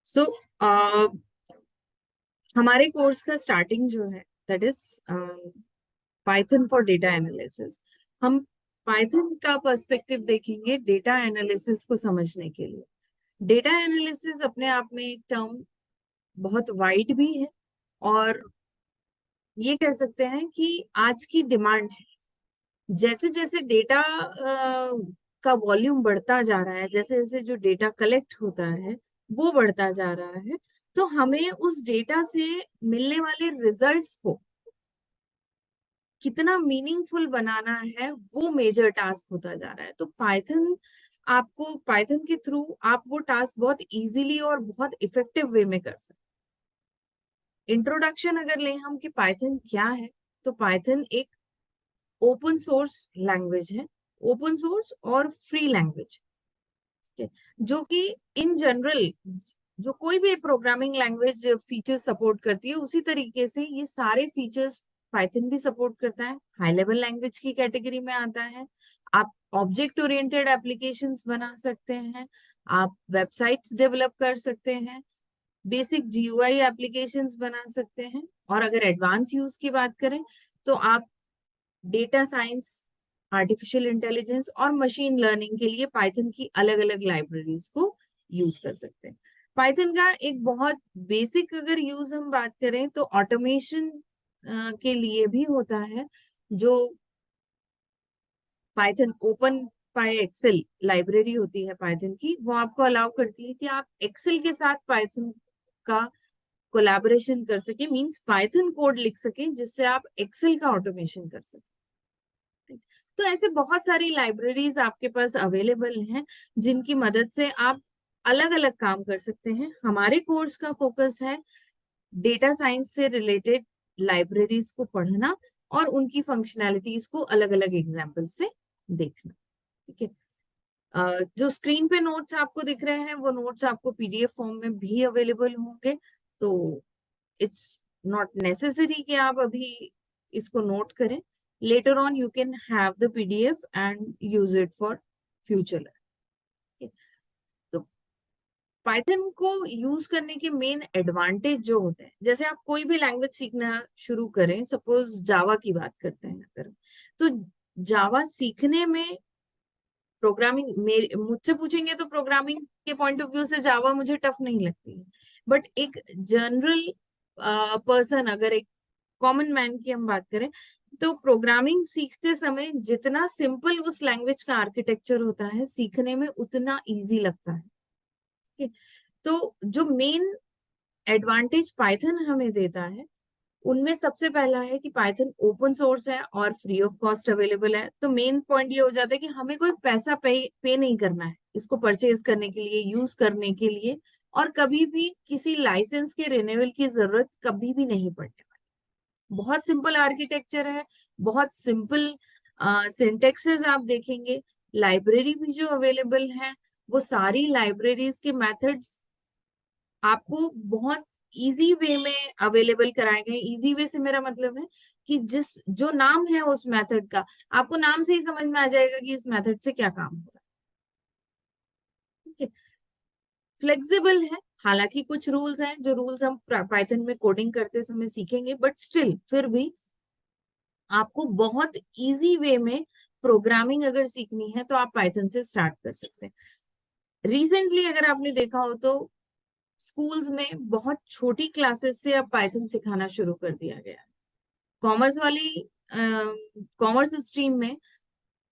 सो हमारे कोर्स का स्टार्टिंग जो है that is Python for data analysis. हम पाइथन का पर्सपेक्टिव देखेंगे डेटा एनालिसिस को समझने के लिए। डेटा एनालिसिस अपने आप में एक टर्म बहुत वाइड भी है, और ये कह सकते हैं कि आज की डिमांड है। जैसे जैसे डेटा का वॉल्यूम बढ़ता जा रहा है, जैसे जैसे जो डेटा कलेक्ट होता है वो बढ़ता जा रहा है, तो हमें उस डेटा से मिलने वाले रिजल्ट्स को कितना मीनिंगफुल बनाना है वो मेजर टास्क होता जा रहा है। तो पाइथन के थ्रू आप वो टास्क बहुत इजीली और बहुत इफेक्टिव वे में कर सकते हैं। इंट्रोडक्शन अगर लें हम कि पाइथन क्या है, तो पाइथन एक ओपन सोर्स लैंग्वेज है, ओपन सोर्स और फ्री लैंग्वेज, जो कि इन जनरल जो कोई भी प्रोग्रामिंग लैंग्वेज फीचर्स सपोर्ट करती है उसी तरीके से ये सारे फीचर्स पाइथन भी सपोर्ट करता है। हाई लेवल लैंग्वेज की कैटेगरी में आता है। आप ऑब्जेक्ट ओरिएंटेड एप्लीकेशंस बना सकते हैं, आप वेबसाइट्स डेवलप कर सकते हैं, बेसिक जीयूआई एप्लीकेशंस बना सकते हैं, और अगर एडवांस यूज की बात करें तो आप डेटा साइंस, आर्टिफिशियल इंटेलिजेंस और मशीन लर्निंग के लिए पाइथन की अलग अलग लाइब्रेरीज को यूज कर सकते हैं। पाइथन का एक बहुत बेसिक अगर यूज हम बात करें तो ऑटोमेशन के लिए भी होता है। जो पाइथन ओपन पाई एक्सेल लाइब्रेरी होती है पाइथन की, वो आपको अलाउ करती है कि आप एक्सेल के साथ पाइथन का कोलैबोरेशन कर सके, मींस पाइथन कोड लिख सके जिससे आप एक्सेल का ऑटोमेशन कर सके। तो ऐसे बहुत सारी लाइब्रेरीज आपके पास अवेलेबल हैं जिनकी मदद से आप अलग अलग काम कर सकते हैं। हमारे कोर्स का फोकस है डेटा साइंस से रिलेटेड लाइब्रेरीज को पढ़ना और उनकी फंक्शनैलिटीज को अलग अलग एग्जाम्पल से देखना। ठीक है। जो स्क्रीन पे नोट्स आपको दिख रहे हैं वो नोट्स आपको पीडीएफ फॉर्म में भी अवेलेबल होंगे, तो इट्स नॉट नेसेसरी कि आप अभी इसको नोट करें। later on you can have the PDF and use it for future learning। तो पाइथन को यूज करने के मेन एडवांटेज जो होते हैं, जैसे आप कोई भी लैंग्वेज सीखना शुरू करें, सपोज जावा की बात करते हैं अगर, तो जावा सीखने में प्रोग्रामिंग मुझसे पूछेंगे तो प्रोग्रामिंग के पॉइंट ऑफ व्यू से जावा मुझे टफ नहीं लगती है। बट एक जनरल पर्सन, अगर एक कॉमन मैन की हम बात करें, तो प्रोग्रामिंग सीखते समय जितना सिंपल उस लैंग्वेज का आर्किटेक्चर होता है सीखने में उतना इजी लगता है। ठीक है। तो जो मेन एडवांटेज पाइथन हमें देता है उनमें सबसे पहला है कि पाइथन ओपन सोर्स है और फ्री ऑफ कॉस्ट अवेलेबल है। तो मेन पॉइंट ये हो जाता है कि हमें कोई पैसा पे नहीं करना है इसको परचेज करने के लिए, यूज करने के लिए, और कभी भी किसी लाइसेंस के रिन्यूअल की जरूरत कभी भी नहीं पड़ने वाली। बहुत सिंपल आर्किटेक्चर है, बहुत सिंपल सिंटेक्सेस आप देखेंगे। लाइब्रेरी भी जो अवेलेबल है वो सारी लाइब्रेरीज के मेथड्स आपको बहुत इजी वे में अवेलेबल कराए गए। इजी वे से मेरा मतलब है कि जिस जो नाम है उस मेथड का, आपको नाम से ही समझ में आ जाएगा कि इस मेथड से क्या काम हो रहा है। ठीक है। फ्लेक्सिबल है, हालांकि कुछ रूल्स हैं जो रूल्स हम पाइथन में कोडिंग करते समय सीखेंगे, बट स्टिल फिर भी आपको बहुत इजी वे में प्रोग्रामिंग अगर सीखनी है तो आप पाइथन से स्टार्ट कर सकते हैं। रिसेंटली अगर आपने देखा हो तो स्कूल्स में बहुत छोटी क्लासेस से अब पाइथन सिखाना शुरू कर दिया गया है। कॉमर्स वाली कॉमर्स स्ट्रीम में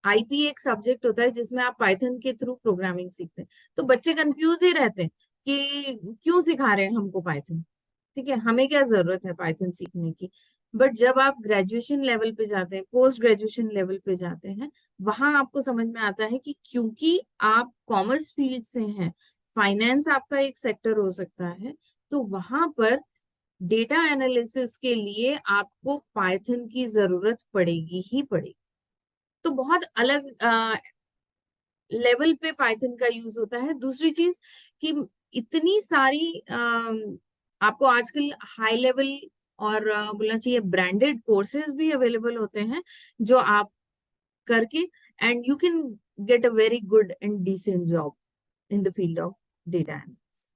आईपी एक सब्जेक्ट होता है जिसमें आप पाइथन के थ्रू प्रोग्रामिंग सीखते हैं। तो बच्चे कंफ्यूज ही रहते हैं कि क्यों सिखा रहे हैं हमको पाइथन, ठीक है, हमें क्या जरूरत है पाइथन सीखने की। बट जब आप ग्रेजुएशन लेवल पे जाते हैं, पोस्ट ग्रेजुएशन लेवल पे जाते हैं, वहां आपको समझ में आता है कि क्योंकि आप कॉमर्स फील्ड से हैं, फाइनेंस आपका एक सेक्टर हो सकता है, तो वहां पर डेटा एनालिसिस के लिए आपको पाइथन की जरूरत पड़ेगी ही पड़ेगी। तो बहुत अलग लेवल पे पाइथन का यूज होता है। दूसरी चीज कि इतनी सारी आपको आजकल हाई लेवल और बोलना चाहिए ब्रांडेड कोर्सेज भी अवेलेबल होते हैं जो आप करके and you can get a very good and decent job in the field of data analysis.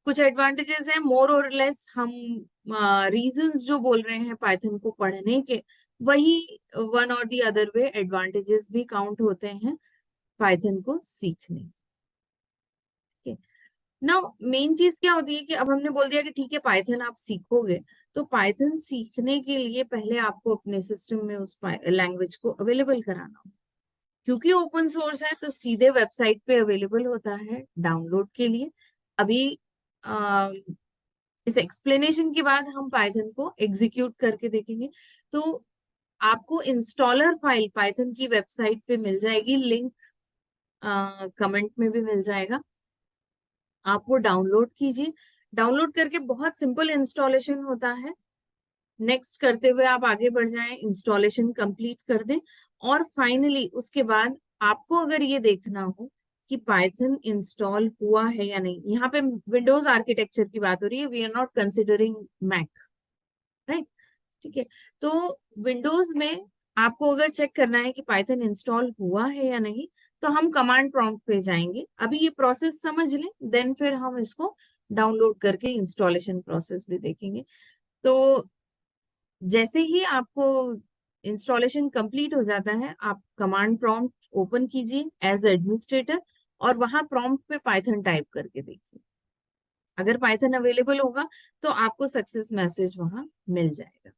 कुछ एडवांटेजेस हैं, मोर और लेस हम रीजंस जो बोल रहे हैं पाइथन को पढ़ने के, वही वन और दी अदर वे एडवांटेजेस भी काउंट होते हैं पाइथन को सीखने के। नाउ मेन चीज क्या होती है कि अब हमने बोल दिया कि ठीक है पाइथन आप सीखोगे, तो पाइथन सीखने के लिए पहले आपको अपने सिस्टम में उस लैंग्वेज को अवेलेबल कराना हो। क्योंकि ओपन सोर्स है तो सीधे वेबसाइट पे अवेलेबल होता है डाउनलोड के लिए। अभी इस एक्सप्लेनेशन के बाद हम पाइथन को एग्जीक्यूट करके देखेंगे। तो आपको इंस्टॉलर फाइल पाइथन की वेबसाइट पे मिल जाएगी, लिंक कमेंट में भी मिल जाएगा। आप वो डाउनलोड कीजिए। डाउनलोड करके बहुत सिंपल इंस्टॉलेशन होता है। नेक्स्ट करते हुए आप आगे बढ़ जाएं, इंस्टॉलेशन कंप्लीट कर दें, और फाइनली उसके बाद आपको अगर ये देखना हो कि पाइथन इंस्टॉल हुआ है या नहीं, यहाँ पे विंडोज आर्किटेक्चर की बात हो रही है, we are not considering Mac, right? ठीक है, तो विंडोज में आपको अगर चेक करना है कि पाइथन इंस्टॉल हुआ है या नहीं, तो हम कमांड प्रॉम्प्ट पे जाएंगे। अभी ये प्रोसेस समझ लें, देन फिर हम इसको डाउनलोड करके इंस्टॉलेशन प्रोसेस भी देखेंगे। तो जैसे ही आपको इंस्टॉलेशन कंप्लीट हो जाता है, आप कमांड प्रॉम्प्ट ओपन कीजिए एज एडमिनिस्ट्रेटर, और वहां प्रॉम्प्ट पे पाइथन टाइप करके देखिए। अगर पाइथन अवेलेबल होगा तो आपको सक्सेस मैसेज वहां मिल जाएगा।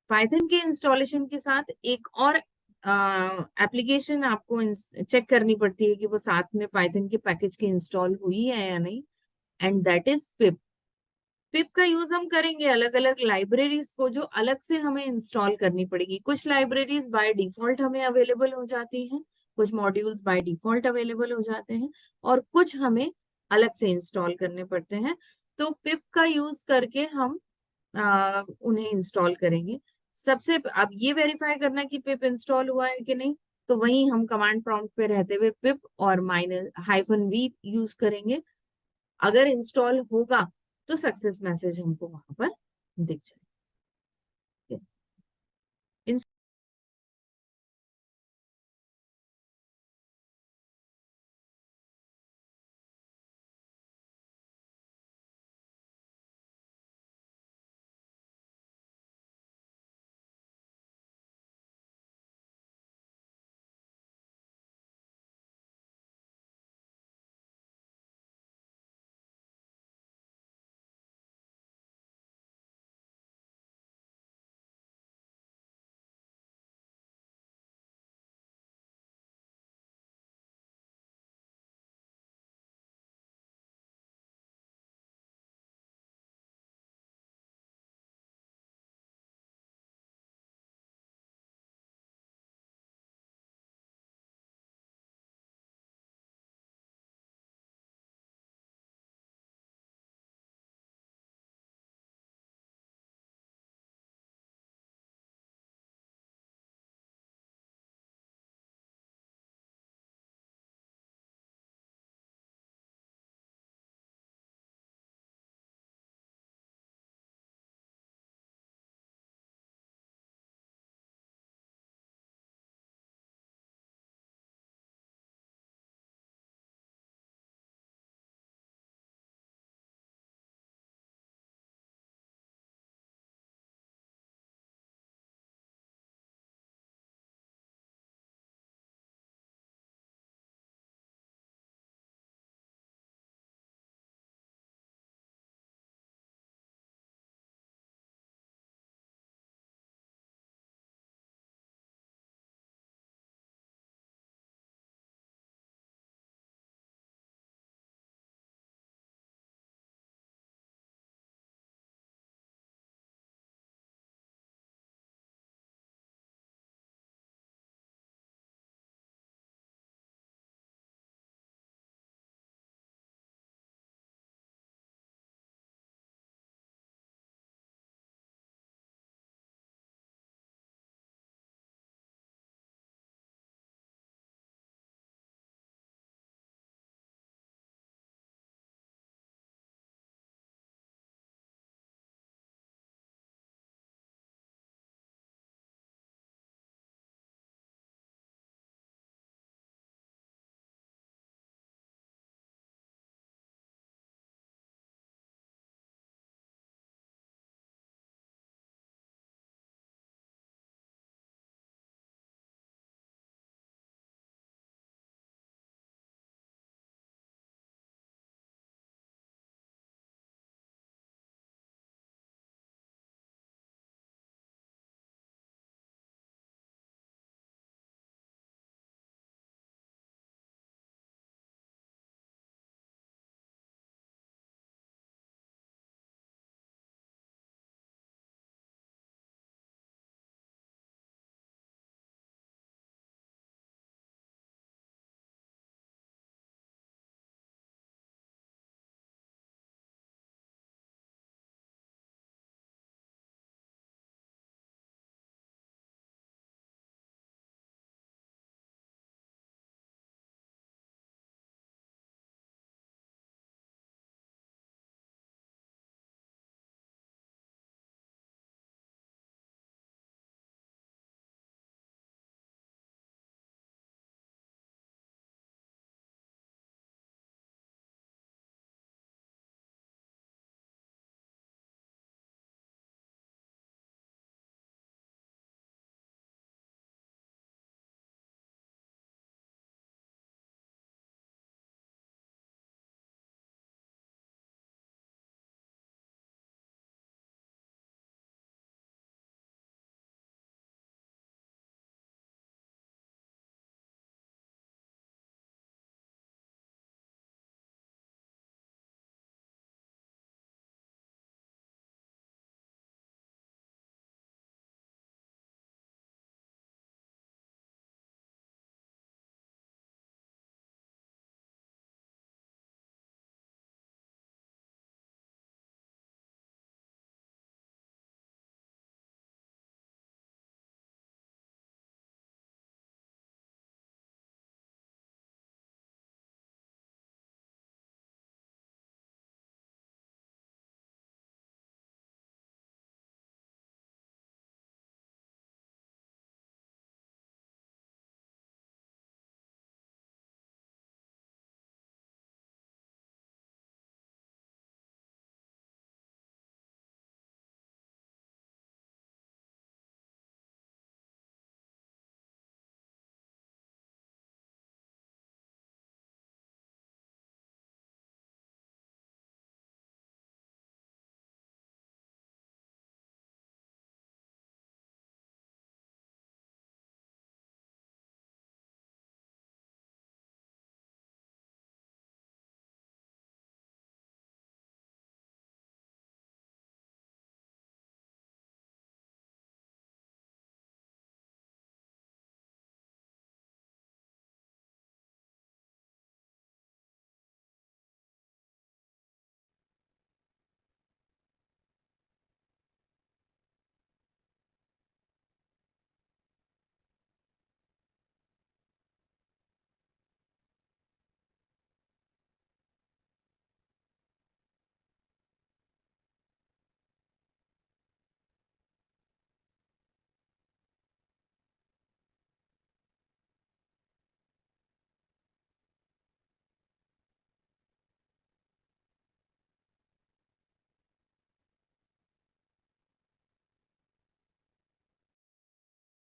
पाइथन के इंस्टॉलेशन के साथ एक और एप्लीकेशन आपको चेक करनी पड़ती है कि वो साथ में पाइथन के पैकेज के इंस्टॉल हुई है या नहीं, एंड दैट इज पिप। पिप का यूज हम करेंगे अलग अलग लाइब्रेरीज को जो अलग से हमें इंस्टॉल करनी पड़ेगी। कुछ लाइब्रेरीज बाय डिफॉल्ट हमें अवेलेबल हो जाती हैं, कुछ मॉड्यूल्स बाय डिफॉल्ट अवेलेबल हो जाते हैं, और कुछ हमें अलग से इंस्टॉल करने पड़ते हैं। तो पिप का यूज करके हम उन्हें इंस्टॉल करेंगे। सबसे अब ये वेरीफाई करना कि पिप इंस्टॉल हुआ है कि नहीं, तो वहीं हम कमांड प्रॉम्प्ट पे रहते हुए पिप और -v यूज करेंगे। अगर इंस्टॉल होगा तो सक्सेस मैसेज हमको वहां पर दिख जाए।